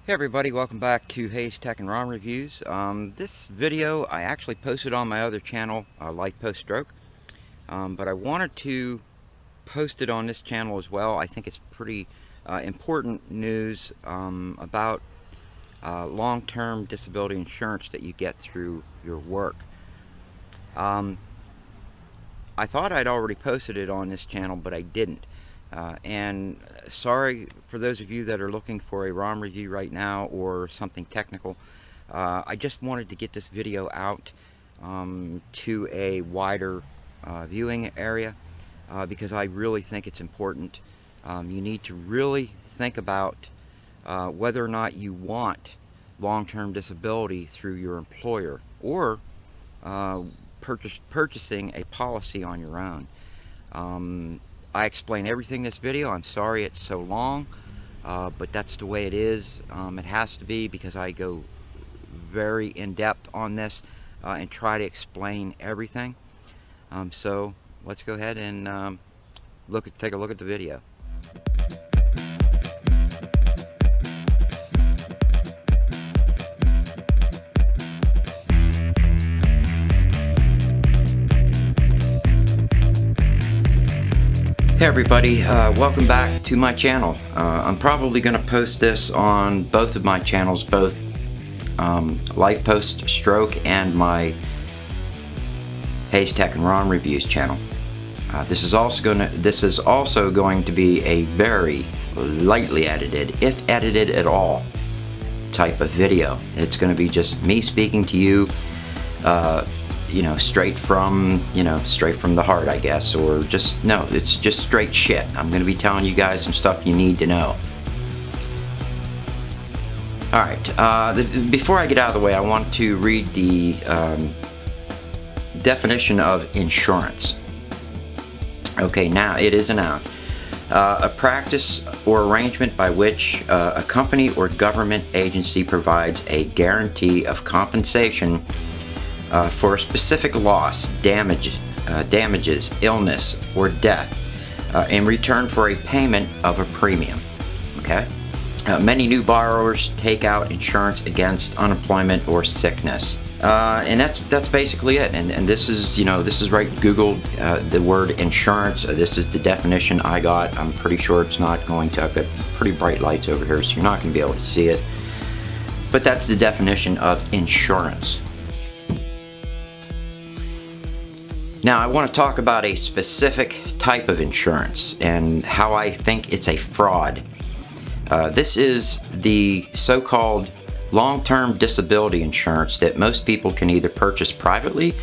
Hey everybody, welcome back to Hayes Tech and ROM Reviews. This video I actually posted on my other channel, Life Post Stroke, but I wanted to post it on this channel as well. I think it's pretty important news about long-term disability insurance that you get through your work. I thought I'd already posted it on this channel, but I didn't. And sorry for those of you that are looking for a ROM review right now or something technical. I just wanted to get this video out to a wider viewing area because I really think it's important. You need to really think about whether or not you want long-term disability through your employer or purchasing a policy on your own. I explain everything in this video. I'm sorry it's so long, but that's the way it is. It has to be because I go very in-depth on this and try to explain everything. So let's go ahead and take a look at the video. Hey everybody, welcome back to my channel. I'm probably going to post this on both of my channels, both Life Post Stroke and my Hayes Tech and ROM Reviews channel. This is also going to be a very lightly edited, if edited at all, type of video. It's going to be just me speaking to you, straight from the heart, I guess, or it's just straight shit. I'm going to be telling you guys some stuff you need to know. Alright, before I get out of the way, I want to read the definition of insurance. Okay, now it is a noun. A practice or arrangement by which a company or government agency provides a guarantee of compensation for a specific loss, damages, illness, or death in return for a payment of a premium. Okay? Many new borrowers take out insurance against unemployment or sickness. And that's basically it. And this is right. Googled the word insurance. This is the definition I got. I'm pretty sure it's not going to. I've got pretty bright lights over here, so you're not going to be able to see it. But that's the definition of insurance. Now I want to talk about a specific type of insurance and how I think it's a fraud. This is the so-called long-term disability insurance that most people can either purchase privately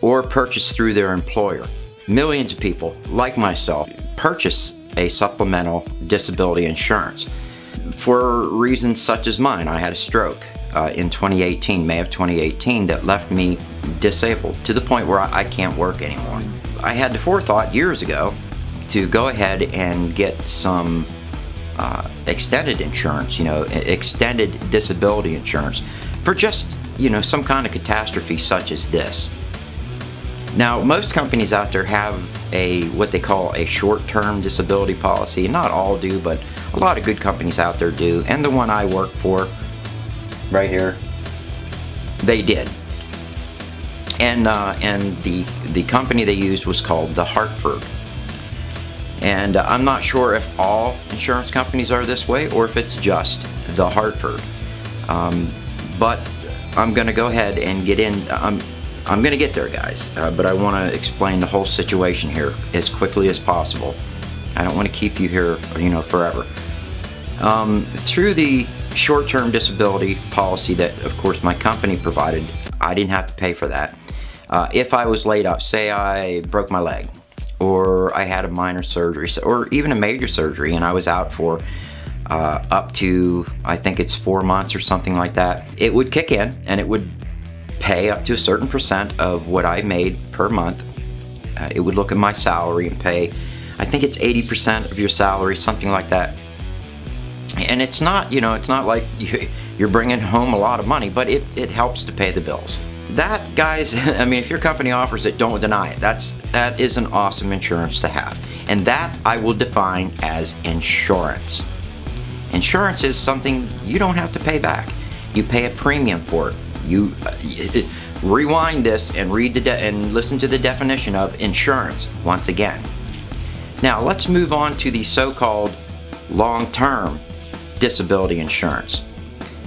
or purchase through their employer. Millions of people, like myself, purchase a supplemental disability insurance for reasons such as mine. I had a stroke in 2018, May of 2018, that left me disabled to the point where I can't work anymore. I had the forethought years ago to go ahead and get some extended insurance, extended disability insurance for just, some kind of catastrophe such as this. Now, most companies out there have what they call a short-term disability policy. Not all do, but a lot of good companies out there do, and the one I work for right here, they did. And the company they used was called The Hartford. And I'm not sure if all insurance companies are this way or if it's just The Hartford. But I'm going to go ahead and get in. I'm going to get there, guys. But I want to explain the whole situation here as quickly as possible. I don't want to keep you here, forever. Through the short-term disability policy that, of course, my company provided, I didn't have to pay for that. If I was laid up, say I broke my leg, or I had a minor surgery, or even a major surgery, and I was out for up to, I think it's 4 months or something like that, it would kick in and it would pay up to a certain percent of what I made per month. It would look at my salary and pay, I think it's 80% of your salary, something like that. And it's not, it's not like you're bringing home a lot of money, but it helps to pay the bills. That, guys, I mean, if your company offers it, don't deny it. That is an awesome insurance to have. And that I will define as insurance. Insurance is something you don't have to pay back. You pay a premium for it. You rewind this and read and listen to the definition of insurance once again. Now let's move on to the so-called long-term disability insurance.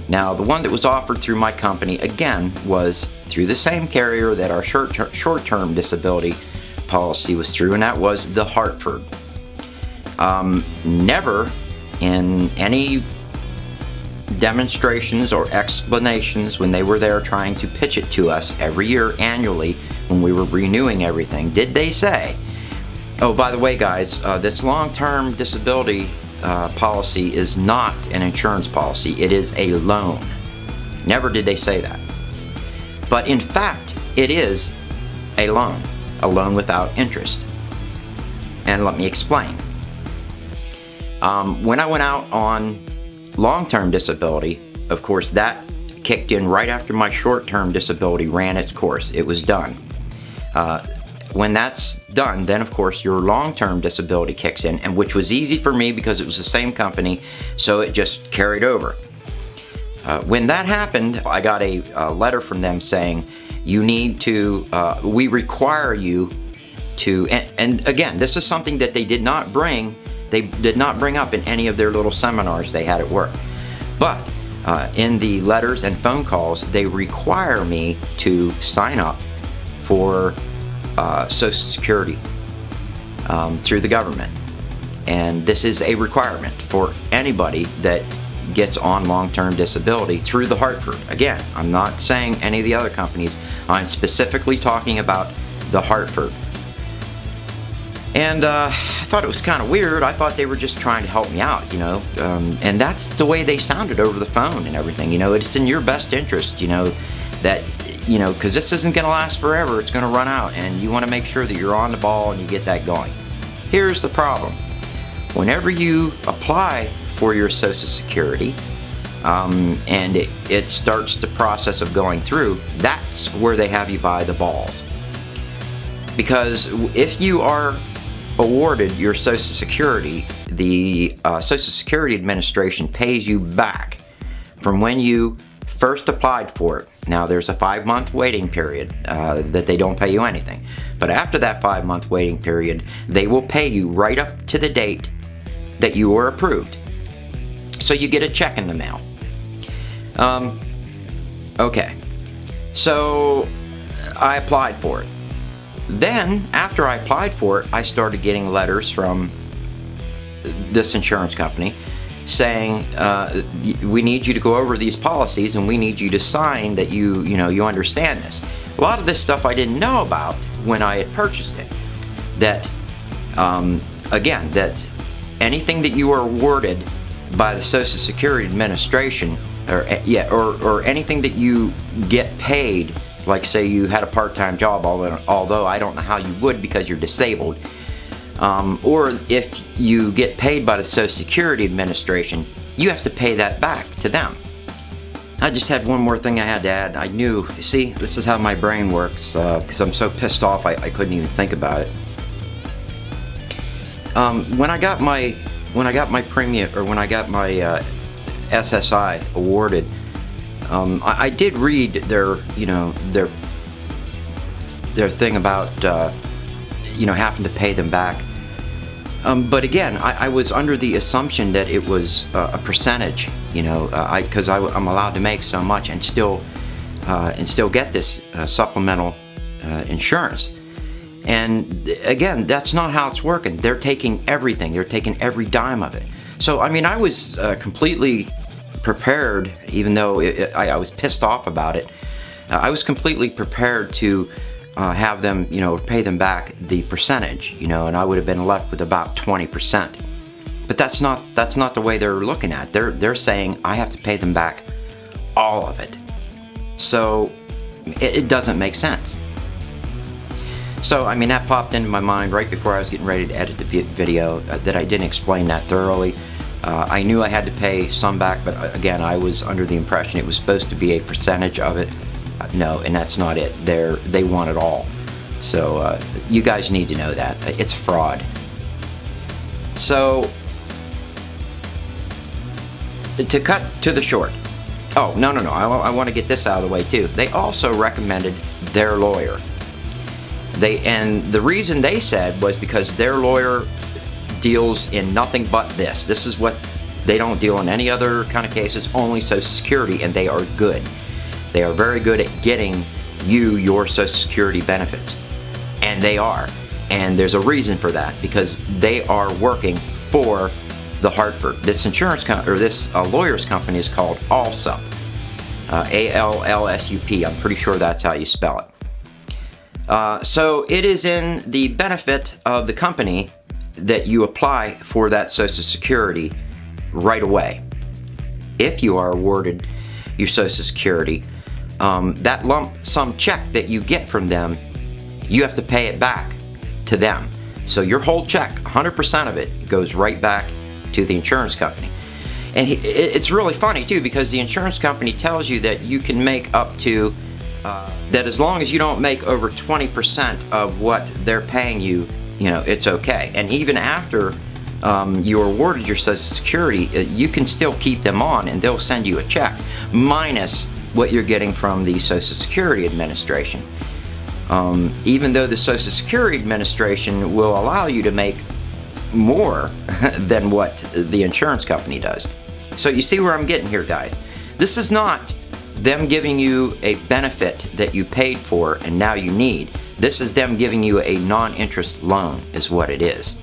Now the one that was offered through my company again was through the same carrier that our short-term disability policy was through, and that was the Hartford. Never in any demonstrations or explanations when they were there trying to pitch it to us every year annually when we were renewing everything did they say, oh, by the way guys, this long-term disability policy is not an insurance policy, it is a loan. Never did they say that. But in fact, it is a loan without interest. And let me explain. When I went out on long-term disability, of course that kicked in right after my short-term disability ran its course. It was done. When that's done, then of course your long-term disability kicks in, and which was easy for me because it was the same company, so it just carried over. When that happened, I got a letter from them saying, you need to, we require you to, and again, this is something that they did not bring up in any of their little seminars they had at work. But in the letters and phone calls, they require me to sign up for Social Security through the government. And this is a requirement for anybody that gets on long-term disability through the Hartford. Again, I'm not saying any of the other companies. I'm specifically talking about the Hartford. And I thought it was kind of weird. I thought they were just trying to help me out, you know. And that's the way they sounded over the phone and everything. You know, it's in your best interest, you know, that, you know, because this isn't going to last forever. It's going to run out, and you want to make sure that you're on the ball and you get that going. Here's the problem. Whenever you apply for your Social Security, and it starts the process of going through, that's where they have you by the balls. Because if you are awarded your Social Security, the Social Security Administration pays you back from when you first applied for it. Now there's a 5-month waiting period that they don't pay you anything. But after that 5-month waiting period, they will pay you right up to the date that you were approved. So you get a check in the mail. Okay, so I applied for it. Then, after I applied for it, I started getting letters from this insurance company saying, we need you to go over these policies and we need you to sign that you understand this. A lot of this stuff I didn't know about when I had purchased it. That, again, that anything that you are awarded by the Social Security Administration, or anything that you get paid, like say you had a part-time job, although I don't know how you would because you're disabled, or if you get paid by the Social Security Administration, you have to pay that back to them. I just had one more thing I had to add. I knew, see, this is how my brain works, because I'm so pissed off I couldn't even think about it. When I got my premium, or when I got my SSI awarded, I did read their thing about having to pay them back. But again, I was under the assumption that it was a percentage, because I'm allowed to make so much and still get this supplemental insurance. And again, that's not how it's working. They're taking everything. They're taking every dime of it. So I mean, I was completely prepared, even though I was pissed off about it. I was completely prepared to have them, pay them back the percentage, and I would have been left with about 20%. But that's not the way they're looking at it. They're saying I have to pay them back all of it. So it doesn't make sense. So I mean, that popped into my mind right before I was getting ready to edit the video, that I didn't explain that thoroughly. I knew I had to pay some back, but again, I was under the impression it was supposed to be a percentage of it. No, and that's not it. They want it all. So you guys need to know that. It's a fraud. So to cut to the short. Oh, no. I want to get this out of the way too. They also recommended their lawyer. And the reason they said was because their lawyer deals in nothing but this. This is what they don't deal in any other kind of cases, only Social Security, and they are good. They are very good at getting you your Social Security benefits. And they are. And there's a reason for that, because they are working for the Hartford. This this lawyer's company is called Allsup. ALLSUP. I'm pretty sure that's how you spell it. So it is in the benefit of the company that you apply for that Social Security right away. If you are awarded your Social Security, that lump sum check that you get from them, you have to pay it back to them. So your whole check, 100% of it, goes right back to the insurance company. And it's really funny too, because the insurance company tells you that you can make up to, that as long as you don't make over 20% of what they're paying you, it's okay. And even after you're awarded your Social Security, you can still keep them on and they'll send you a check, minus what you're getting from the Social Security Administration. Even though the Social Security Administration will allow you to make more than what the insurance company does. So you see where I'm getting here, guys. This is not them giving you a benefit that you paid for and now you need. This is them giving you a non-interest loan, is what it is.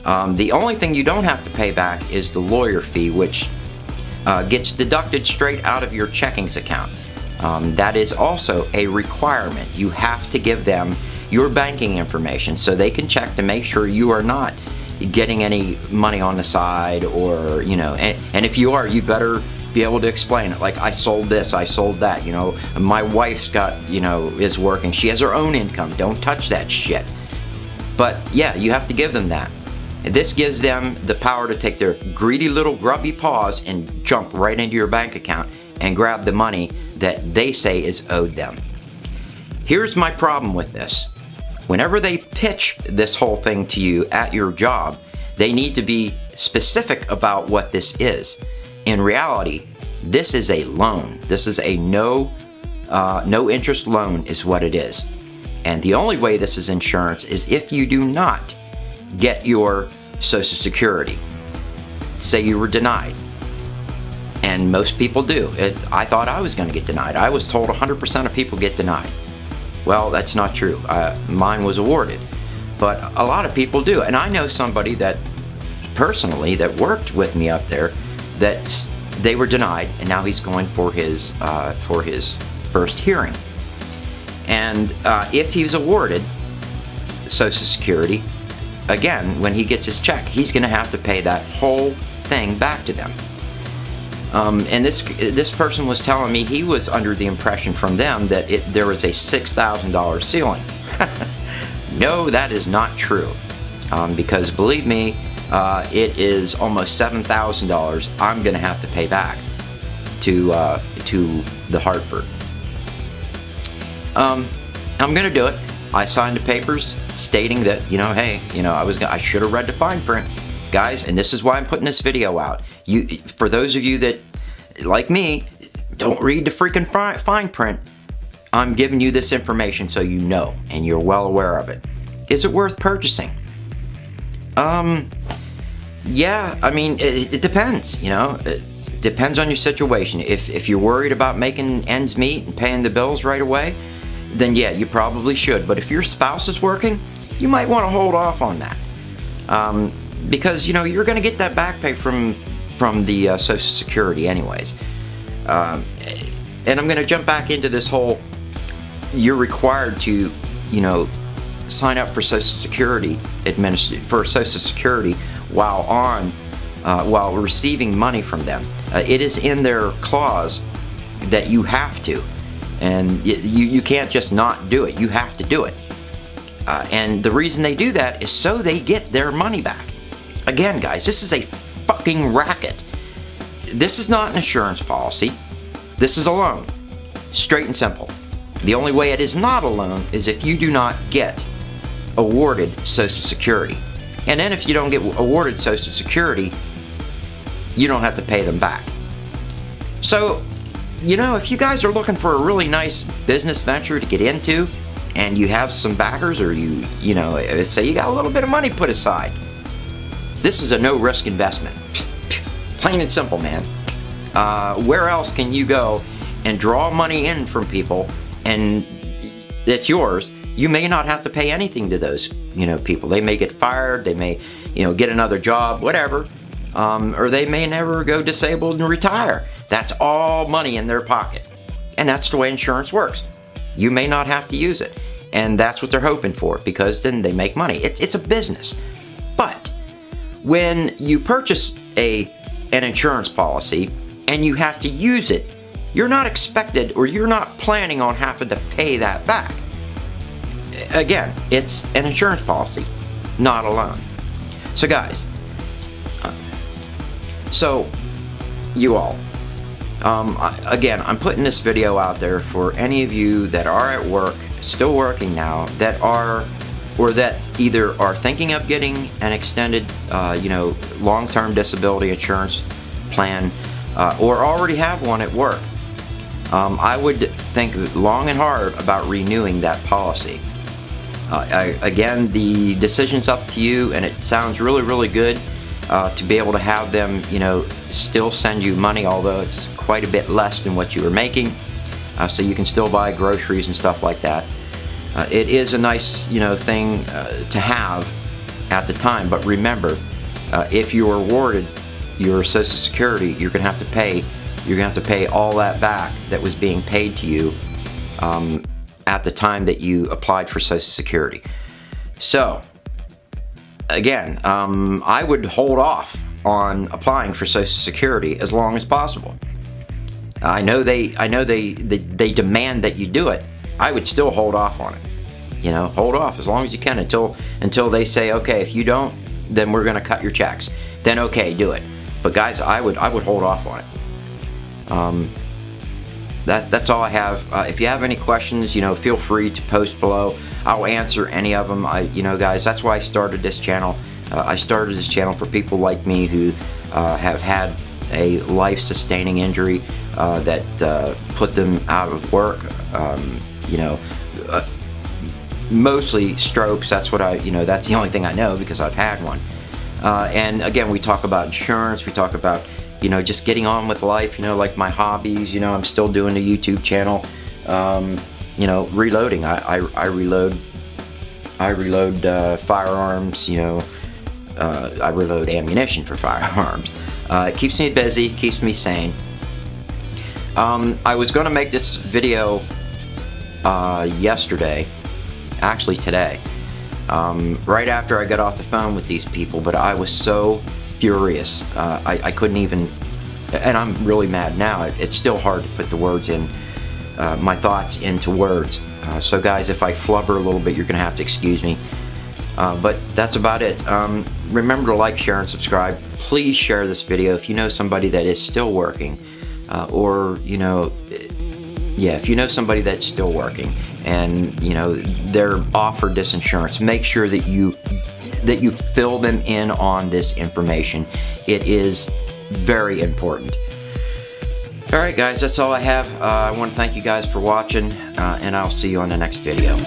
The only thing you don't have to pay back is the lawyer fee, which gets deducted straight out of your checkings account. That is also a requirement. You have to give them your banking information so they can check to make sure you are not getting any money on the side, or and if you are, you better be able to explain it, like, I sold this, I sold that, my wife's got, is working, she has her own income, don't touch that shit. But yeah, you have to give them that. This gives them the power to take their greedy little grubby paws and jump right into your bank account and grab the money that they say is owed them. Here's my problem with this. Whenever they pitch this whole thing to you at your job, they need to be specific about what this is. In reality, this is a loan. This is a no interest loan is what it is. And the only way this is insurance is if you do not get your Social Security. Say you were denied. And most people do. I thought I was going to get denied. I was told 100% of people get denied. Well, that's not true. Mine was awarded. But a lot of people do. And I know somebody that personally that worked with me up there that they were denied, and now he's going for his first hearing. And if he's awarded Social Security, again, when he gets his check, he's going to have to pay that whole thing back to them. And this person was telling me he was under the impression from them that there was a $6,000 ceiling. No, that is not true. Because believe me, it is almost $7,000 I'm going to have to pay back to the Hartford. I'm going to do it. I signed the papers stating that, hey, I should have read the fine print. Guys, and this is why I'm putting this video out. For those of you that, like me, don't read the freaking fine print, I'm giving you this information so you know, and you're well aware of it. Is it worth purchasing? Yeah, I mean, it depends, It depends on your situation. If you're worried about making ends meet and paying the bills right away, then yeah, you probably should. But if your spouse is working, you might want to hold off on that. Because you're going to get that back pay from the Social Security anyways. And I'm going to jump back into this whole, you're required to sign up for Social Security while receiving money from them. It is in their clause that you have to, and you can't just not do it. You have to do it. And the reason they do that is so they get their money back. Again, guys, this is a fucking racket. This is not an insurance policy. This is a loan. Straight and simple. The only way it is not a loan is if you do not get awarded Social Security. And then if you don't get awarded Social Security, you don't have to pay them back. So, you know, if you guys are looking for a really nice business venture to get into, and you have some backers, or you know, say you got a little bit of money put aside, this is a no-risk investment. Plain and simple, man. Where else can you go and draw money in from people, and it's yours? You may not have to pay anything to those, you know, people. They may get fired, they may, you know, get another job, whatever, or they may never go disabled and retire. That's all money in their pocket, and that's the way insurance works. You may not have to use it, and that's what they're hoping for, because then they make money. It's a business. But when you purchase an insurance policy and you have to use it, you're not expected, or you're not planning on having to pay that back. Again, it's an insurance policy, not a loan. So guys, so you all, again, I'm putting this video out there for any of you that are at work, still working now, that are, or that either are thinking of getting an extended, you know, long-term disability insurance plan, or already have one at work. I would think long and hard about renewing that policy. Again, the decision's up to you, and it sounds really, really good to be able to have them, you know, still send you money, although it's quite a bit less than what you were making, so you can still buy groceries and stuff like that. It is a nice, you know, thing to have at the time, but remember, if you are awarded your Social Security, you're gonna have to pay all that back that was being paid to you at the time that you applied for Social Security. So again, I would hold off on applying for Social Security as long as possible. I know they demand that you do it. I would still hold off on it. You know, hold off as long as you can until they say, okay, if you don't, then we're gonna cut your checks. Then okay, do it. But guys, I would hold off on it. That's all I have. If you have any questions, you know, feel free to post below. I'll answer any of them. You know, guys, that's why I started this channel. I started this channel for people like me who have had a life-sustaining injury that put them out of work. You know, mostly strokes. That's what that's the only thing I know, because I've had one. And again, we talk about insurance. We talk about, you know, just getting on with life, you know, like my hobbies. You know, I'm still doing the YouTube channel. You know, reloading. I reload firearms. You know, I reload ammunition for firearms. It keeps me busy, keeps me sane. I was going to make this video yesterday, actually today, right after I got off the phone with these people, but I was so furious. I couldn't even, and I'm really mad now. It's still hard to put the words in, my thoughts into words. So guys, if I flubber a little bit, you're gonna have to excuse me. But that's about it. Remember to like, share, and subscribe. Please share this video if you know somebody that is still working, or you know, yeah, if you know somebody that's still working and you know they're offered this insurance, make sure that you fill them in on this information. It is very important. Alright guys, that's all I have. I want to thank you guys for watching, and I'll see you on the next video.